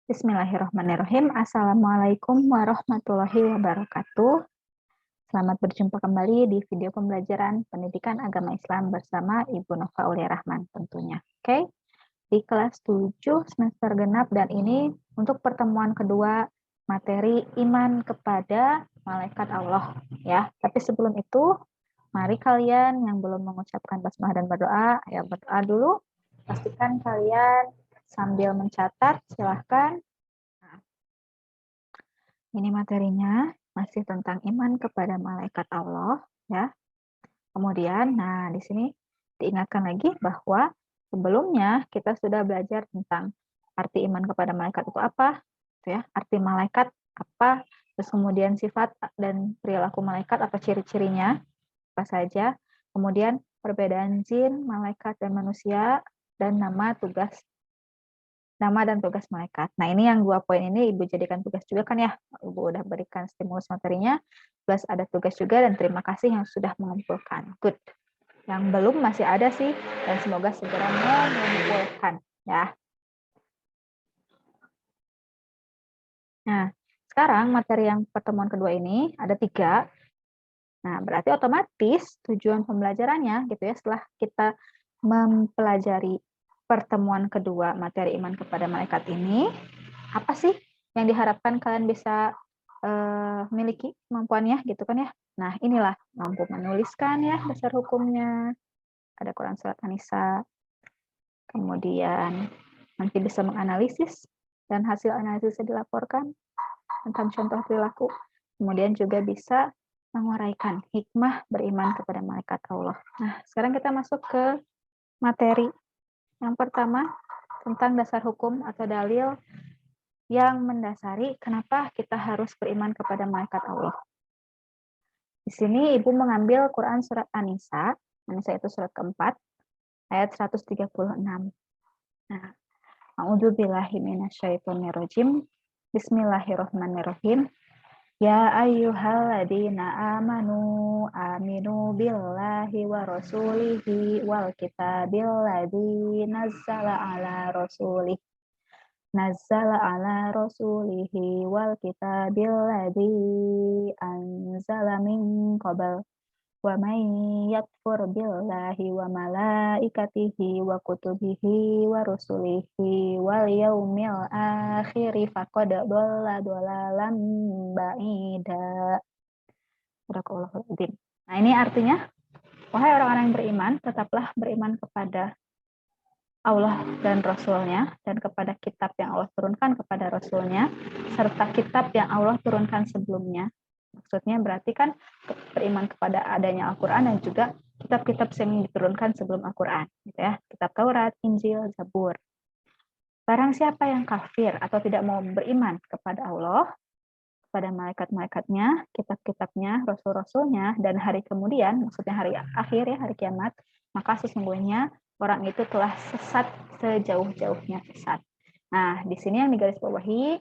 Bismillahirrahmanirrahim. Assalamualaikum warahmatullahi wabarakatuh. Selamat berjumpa kembali di video pembelajaran Pendidikan Agama Islam bersama Ibu Nova Aulia Rahman tentunya. Oke, di kelas 7 semester genap dan ini untuk pertemuan kedua materi iman kepada malaikat Allah ya. Tapi sebelum itu, mari kalian yang belum mengucapkan basmalah dan berdoa, ya berdoa dulu. Pastikan kalian sambil mencatat, silahkan. Ini materinya masih tentang iman kepada malaikat Allah ya. Kemudian, nah di sini diingatkan lagi bahwa sebelumnya kita sudah belajar tentang arti iman kepada malaikat itu apa, gitu ya. Arti malaikat apa, terus kemudian sifat dan perilaku malaikat atau ciri-cirinya apa saja. Kemudian perbedaan jin, malaikat dan manusia dan nama dan tugas malaikat. Nah, ini yang 2 poin ini Ibu jadikan tugas juga kan ya. Ibu udah berikan stimulus materinya, plus ada tugas juga dan terima kasih yang sudah mengumpulkan. Good. Yang belum masih ada sih, dan semoga segera mengumpulkan ya. Nah, sekarang materi yang pertemuan kedua ini ada 3. Nah, berarti otomatis tujuan pembelajarannya gitu ya, setelah kita mempelajari pertemuan kedua materi iman kepada malaikat ini, apa sih yang diharapkan kalian bisa miliki kemampuannya gitu kan ya. Nah, inilah mampu menuliskan ya dasar hukumnya, ada Quran Surat An-Nisa, kemudian nanti bisa menganalisis dan hasil analisisnya dilaporkan tentang contoh perilaku, kemudian juga bisa menguraikan hikmah beriman kepada malaikat Allah. Nah, sekarang kita masuk ke materi yang pertama tentang dasar hukum atau dalil yang mendasari kenapa kita harus beriman kepada malaikat Allah. Di sini Ibu mengambil Quran Surat An-Nisa, An-Nisa itu surat keempat, ayat 136. Nah, a'udzubillahi minasyaitonirrajim. Bismillahirrahmanirrahim. Ya ayyuhalladzina amanu aminu billahi wa rasulihi wal kitabil ladzi nazzala ala rasulihi wal kitabil ladzi anzala min qabl wa may yakfur billahi wa malaikatihi wa kutubihi wa rusulihi wal yaumil akhiri faqad dhalla dhalalan ba'ida. Nah, ini artinya, wahai orang-orang yang beriman, tetaplah beriman kepada Allah dan Rasul-Nya, dan kepada kitab yang Allah turunkan kepada Rasul-Nya, serta kitab yang Allah turunkan sebelumnya. Maksudnya berarti kan beriman kepada adanya Al-Quran dan juga kitab-kitab yang diturunkan sebelum Al-Quran. Gitu ya. Kitab Taurat, Injil, Zabur. Barang siapa yang kafir atau tidak mau beriman kepada Allah, kepada malaikat-malaikatnya, kitab-kitabnya, rasul-rasulnya, dan hari kemudian, maksudnya hari akhir ya, hari kiamat, maka sesungguhnya orang itu telah sesat sejauh-jauhnya sesat. Nah, di sini yang digarisbawahi,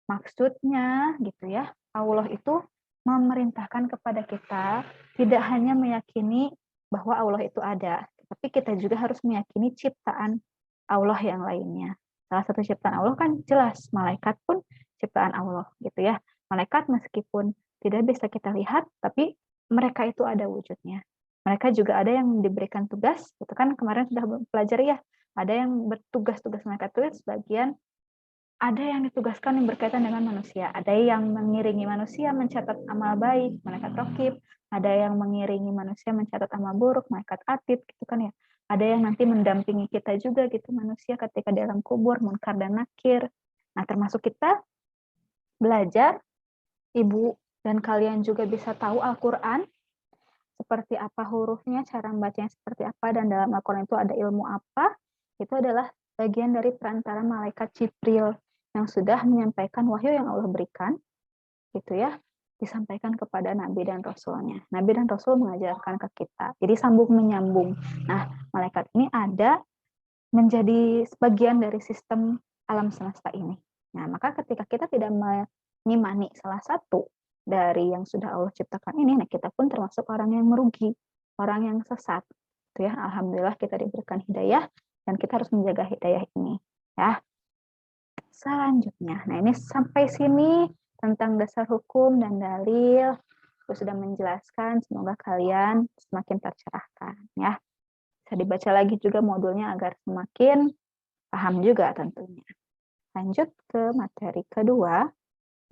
maksudnya gitu ya, Allah itu memerintahkan kepada kita tidak hanya meyakini bahwa Allah itu ada, tapi kita juga harus meyakini ciptaan Allah yang lainnya. Salah satu ciptaan Allah kan jelas, malaikat pun ciptaan Allah gitu ya. Malaikat meskipun tidak bisa kita lihat, tapi mereka itu ada wujudnya. Mereka juga ada yang diberikan tugas, itu kan kemarin sudah pelajari ya, ada yang bertugas-tugas malaikat itu sebagian, ada yang ditugaskan yang berkaitan dengan manusia. Ada yang mengiringi manusia mencatat amal baik, malaikat raqib. Ada yang mengiringi manusia mencatat amal buruk, malaikat atid, gitu kan ya. Ada yang nanti mendampingi kita juga gitu manusia ketika di alam kubur, munkar dan nakir. Nah, termasuk kita belajar, Ibu dan kalian juga bisa tahu Al-Quran, seperti apa hurufnya, cara membacanya seperti apa, dan dalam Al-Quran itu ada ilmu apa, itu adalah bagian dari perantara malaikat Jibril yang sudah menyampaikan wahyu yang Allah berikan, gitu ya, disampaikan kepada Nabi dan Rasulnya. Nabi dan Rasul mengajarkan ke kita. Jadi sambung menyambung. Nah, malaikat ini ada menjadi sebagian dari sistem alam semesta ini. Nah, maka ketika kita tidak mengimani salah satu dari yang sudah Allah ciptakan ini, nah kita pun termasuk orang yang merugi, orang yang sesat. Itu ya, alhamdulillah kita diberikan hidayah dan kita harus menjaga hidayah ini, ya. selanjutnya. Nah, ini sampai sini tentang dasar hukum dan dalil. Aku sudah menjelaskan, semoga kalian semakin tercerahkan ya. Bisa dibaca lagi juga modulnya agar semakin paham juga tentunya. Lanjut ke materi kedua.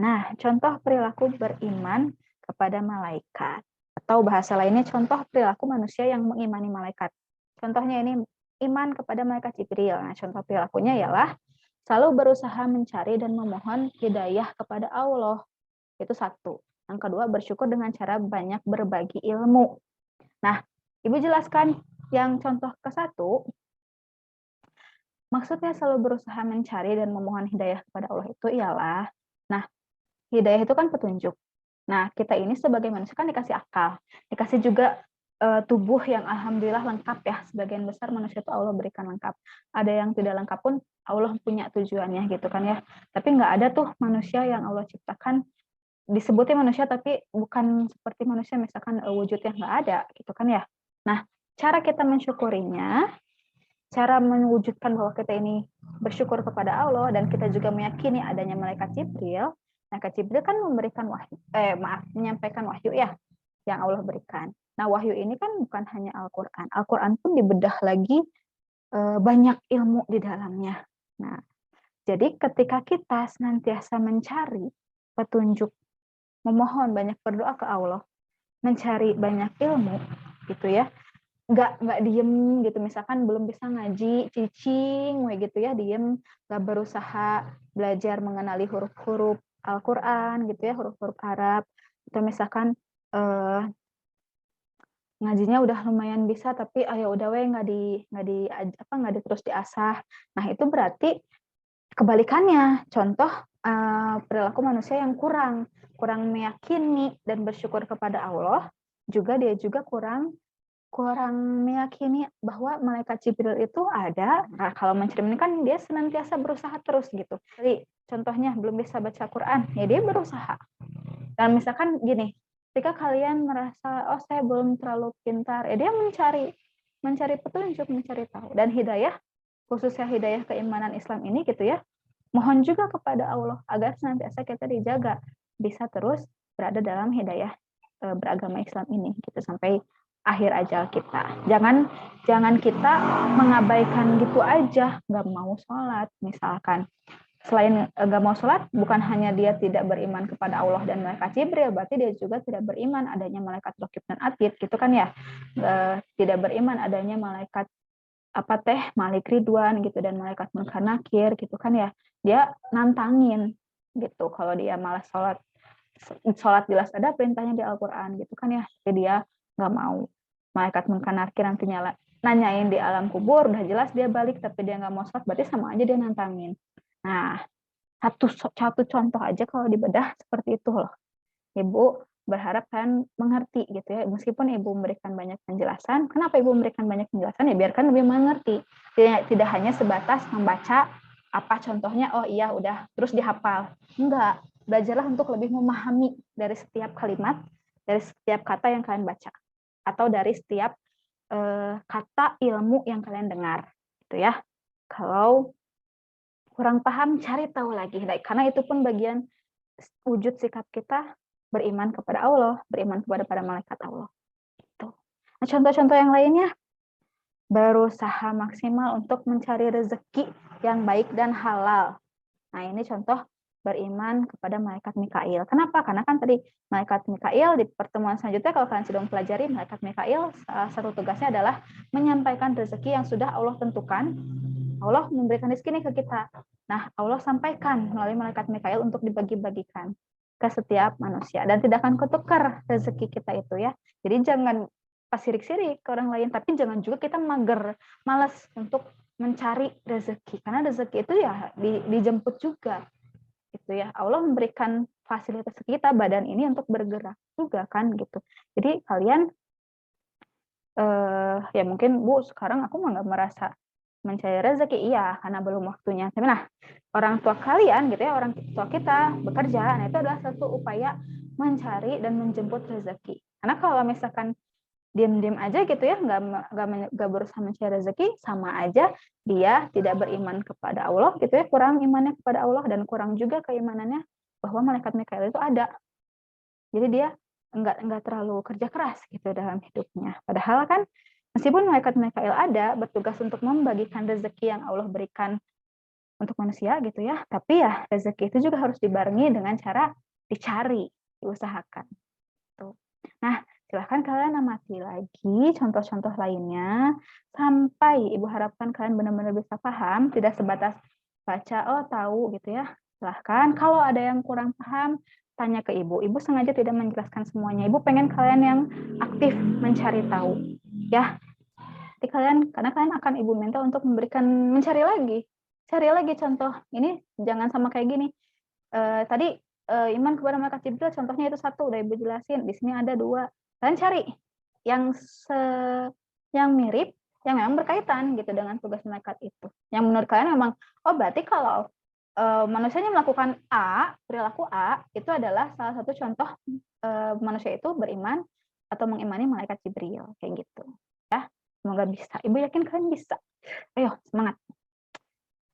Nah, contoh perilaku beriman kepada malaikat. Atau bahasa lainnya contoh perilaku manusia yang mengimani malaikat. Contohnya ini iman kepada malaikat Jibril. Nah, contoh perilakunya ialah selalu berusaha mencari dan memohon hidayah kepada Allah. Itu satu. Yang kedua, bersyukur dengan cara banyak berbagi ilmu. Nah, Ibu jelaskan yang contoh ke satu, maksudnya selalu berusaha mencari dan memohon hidayah kepada Allah itu ialah, nah, hidayah itu kan petunjuk. Nah, kita ini sebagai manusia kan dikasih akal, dikasih juga tubuh yang alhamdulillah lengkap ya. Sebagian besar manusia itu Allah berikan lengkap. Ada yang tidak lengkap pun Allah punya tujuannya gitu kan ya. Tapi nggak ada tuh manusia yang Allah ciptakan disebutnya manusia tapi bukan seperti manusia, misalkan wujudnya nggak ada gitu kan ya. Nah, cara kita mensyukurinya, cara mewujudkan bahwa kita ini bersyukur kepada Allah dan kita juga meyakini adanya malaikat Jibril. Malaikat Jibril kan memberikan wahyu, menyampaikan wahyu ya yang Allah berikan. Nah, wahyu ini kan bukan hanya Al-Quran. Al-Quran pun dibedah lagi banyak ilmu di dalamnya. Nah, jadi ketika kita senantiasa mencari petunjuk, memohon banyak berdoa ke Allah, mencari banyak ilmu, gitu ya, nggak diem gitu, misalkan belum bisa ngaji, cicing, gitu ya, diem, nggak berusaha belajar mengenali huruf-huruf Al-Quran, gitu ya, huruf-huruf Arab, atau misalkan ngajinya udah lumayan bisa tapi ya udah weh nggak di terus diasah. Nah, itu berarti kebalikannya. Contoh perilaku manusia yang kurang meyakini dan bersyukur kepada Allah, juga dia juga kurang meyakini bahwa malaikat Jibril itu ada. Nah, kalau mencermin kan dia senantiasa berusaha terus gitu. Jadi contohnya belum bisa baca Quran, ya dia berusaha. Dan misalkan gini, ketika kalian merasa, oh saya belum terlalu pintar, dia mencari petunjuk, mencari tahu. Dan hidayah, khususnya hidayah keimanan Islam ini gitu ya, mohon juga kepada Allah agar senantiasa kita dijaga, bisa terus berada dalam hidayah beragama Islam ini gitu sampai akhir ajal kita. Jangan kita mengabaikan gitu aja, nggak mau sholat misalkan. Selain nggak mau sholat, bukan hanya dia tidak beriman kepada Allah dan malaikat Jibril, berarti dia juga tidak beriman adanya malaikat Raqib dan Atid, gitu kan ya. Tidak beriman adanya malaikat Malik Ridwan gitu dan malaikat Munkar Nakir gitu kan ya. Dia nantangin gitu kalau dia malas sholat jelas ada perintahnya di Al-Quran gitu kan ya, tapi dia nggak mau. Malaikat Munkar Nakir nantinya nanyain di alam kubur, udah jelas dia balik tapi dia nggak mau sholat, berarti sama aja dia nantangin. Nah, satu contoh aja kalau dibedah seperti itu loh. Ibu berharap kalian mengerti gitu ya. Meskipun Ibu memberikan banyak penjelasan, kenapa Ibu memberikan banyak penjelasan? Ya biarkan lebih mengerti. Tidak hanya sebatas membaca apa contohnya, oh iya udah terus dihafal. Enggak, belajarlah untuk lebih memahami dari setiap kalimat, dari setiap kata yang kalian baca, atau dari setiap kata ilmu yang kalian dengar gitu ya. Kalau kurang paham, cari tahu lagi. Karena itu pun bagian wujud sikap kita beriman kepada Allah, beriman kepada para malaikat Allah. Gitu. Nah, contoh-contoh yang lainnya, berusaha maksimal untuk mencari rezeki yang baik dan halal. Nah, ini contoh beriman kepada malaikat Mikail. Kenapa? Karena kan tadi malaikat Mikail di pertemuan selanjutnya kalau kalian sudah mempelajari, malaikat Mikail satu tugasnya adalah menyampaikan rezeki yang sudah Allah tentukan. Allah memberikan rezeki nih ke kita. Nah, Allah sampaikan melalui malaikat Mikail untuk dibagi-bagikan ke setiap manusia. Dan tidak akan ketukar rezeki kita itu ya. Jadi jangan pas sirik-sirik ke orang lain, tapi jangan juga kita malas untuk mencari rezeki. Karena rezeki itu ya dijemput juga. Gitu ya. Allah memberikan fasilitas kita, badan ini untuk bergerak juga kan gitu. Jadi kalian ya mungkin Bu sekarang aku nggak merasa mencari rezeki, iya karena belum waktunya. Tapi nah, orang tua kalian gitu ya, orang tua kita bekerja, nah itu adalah satu upaya mencari dan menjemput rezeki. Karena kalau misalkan diam-diam aja gitu ya, nggak berusaha mencari rezeki, sama aja dia tidak beriman kepada Allah gitu ya, kurang imannya kepada Allah dan kurang juga keimanannya bahwa malaikat Mikail itu ada. Jadi dia nggak terlalu kerja keras gitu dalam hidupnya. Padahal kan meskipun malaikat Mikail ada bertugas untuk membagikan rezeki yang Allah berikan untuk manusia gitu ya, tapi ya rezeki itu juga harus dibarengi dengan cara dicari, diusahakan. Tuh. Nah, silahkan kalian amati lagi contoh-contoh lainnya sampai Ibu harapkan kalian benar-benar bisa paham, tidak sebatas baca, oh tahu gitu ya. Silahkan, kalau ada yang kurang paham, tanya ke Ibu. Ibu sengaja tidak menjelaskan semuanya. Ibu pengen kalian yang aktif mencari tahu. Ya, jadi karena kalian akan Ibu minta untuk mencari lagi. Cari lagi contoh. Ini jangan sama kayak gini. Tadi iman kepada malaikat Jibril contohnya itu satu, udah Ibu jelasin. Di sini ada dua. Kalian cari yang mirip, yang memang berkaitan gitu dengan tugas malaikat itu. Yang menurut kalian memang, oh berarti kalau manusianya melakukan A, perilaku A, itu adalah salah satu contoh manusia itu beriman atau mengimani malaikat Jibril, kayak gitu. Ya, semoga bisa. Ibu yakin kalian bisa. Ayo, semangat.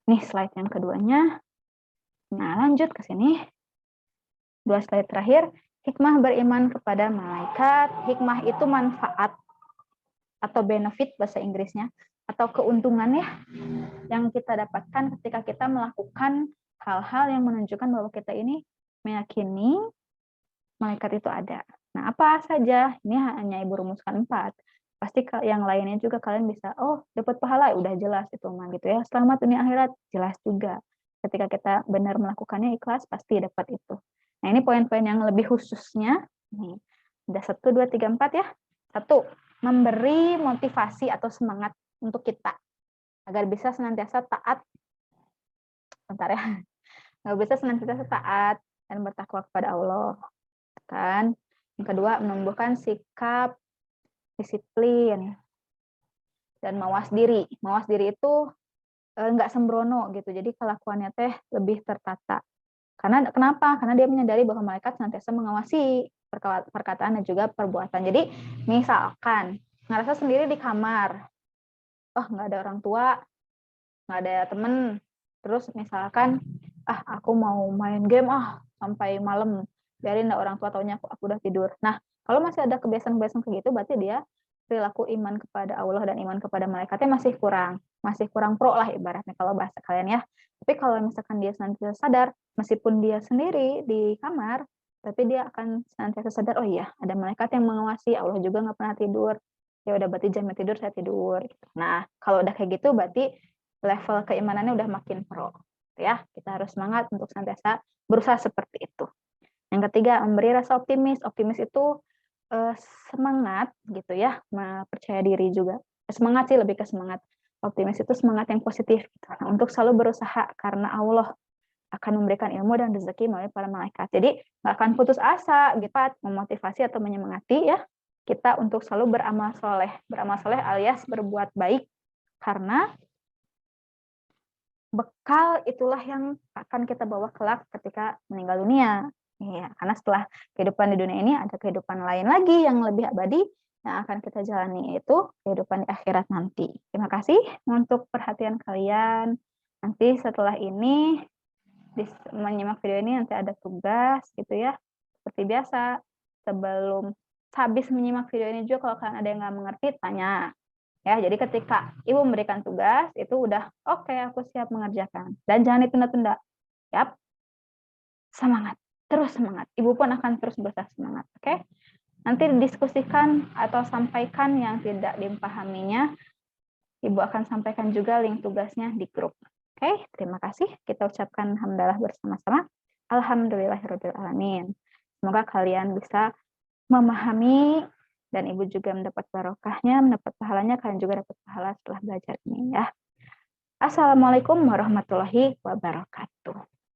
Nih slide yang keduanya. Nah, lanjut ke sini. 2 slide terakhir. Hikmah beriman kepada malaikat. Hikmah itu manfaat atau benefit bahasa Inggrisnya, atau keuntungan ya, yang kita dapatkan ketika kita melakukan hal-hal yang menunjukkan bahwa kita ini meyakini malaikat itu ada. Nah, apa saja? Ini hanya Ibu rumuskan 4. Pasti yang lainnya juga kalian bisa, oh dapat pahala, udah jelas itu mah gitu ya. Selamat dunia akhirat, jelas juga. Ketika kita benar melakukannya ikhlas, pasti dapat itu. Nah, ini poin-poin yang lebih khususnya. Nih, ada 1, 2, 3, 4 ya. 1, memberi motivasi atau semangat untuk kita agar bisa senantiasa taat. Bentar ya. Agar bisa senantiasa taat dan bertakwa kepada Allah. Kan? Yang kedua, menumbuhkan sikap disiplin dan mawas diri. Mawas diri itu nggak sembrono gitu. Jadi kelakuannya teh lebih tertata. Kenapa? Karena dia menyadari bahwa malaikat senantiasa mengawasi perkataan dan juga perbuatan. Jadi misalkan ngerasa sendiri di kamar, oh nggak ada orang tua, nggak ada temen, terus misalkan aku mau main game sampai malam, biarin orang tua taunya aku udah tidur. Nah, kalau masih ada kebiasaan-kebiasaan kayak gitu, berarti dia perilaku iman kepada Allah dan iman kepada malaikatnya masih kurang pro lah ibaratnya kalau bahasa kalian ya. Tapi kalau misalkan dia senantiasa sadar, meskipun dia sendiri di kamar, tapi dia akan senantiasa sadar, oh iya ada malaikat yang mengawasi, Allah juga nggak pernah tidur. Ya udah berarti jamnya tidur saya tidur. Nah, kalau udah kayak gitu berarti level keimanannya udah makin pro. Ya, kita harus semangat untuk senantiasa berusaha seperti itu. Yang ketiga, memberi rasa optimis. Optimis itu semangat gitu ya, percaya diri juga. Semangat sih lebih ke semangat. Optimis itu semangat yang positif gitu. Nah, untuk selalu berusaha karena Allah akan memberikan ilmu dan rezeki melalui para malaikat. Jadi nggak akan putus asa, gitu, memotivasi atau menyemangati ya kita untuk selalu beramal soleh. Beramal soleh alias berbuat baik karena bekal itulah yang akan kita bawa kelak ketika meninggal dunia. Ya, karena setelah kehidupan di dunia ini ada kehidupan lain lagi yang lebih abadi yang akan kita jalani, yaitu kehidupan di akhirat nanti. Terima kasih untuk perhatian kalian. Nanti setelah ini menyimak video ini nanti ada tugas gitu ya. Seperti biasa, sebelum habis menyimak video ini juga kalau kalian ada yang nggak mengerti tanya. Ya, jadi ketika Ibu memberikan tugas, itu udah oke, aku siap mengerjakan. Dan jangan ditunda-tunda. Yap. Semangat. Terus semangat. Ibu pun akan terus berusaha semangat. Oke? Nanti didiskusikan atau sampaikan yang tidak dipahaminya. Ibu akan sampaikan juga link tugasnya di grup. Oke? Terima kasih. Kita ucapkan hamdalah bersama-sama. Alhamdulillahirabbil alamin. Semoga kalian bisa memahami dan Ibu juga mendapat barokahnya, mendapat pahalanya, kalian juga dapat pahala setelah belajar ini ya. Assalamualaikum warahmatullahi wabarakatuh.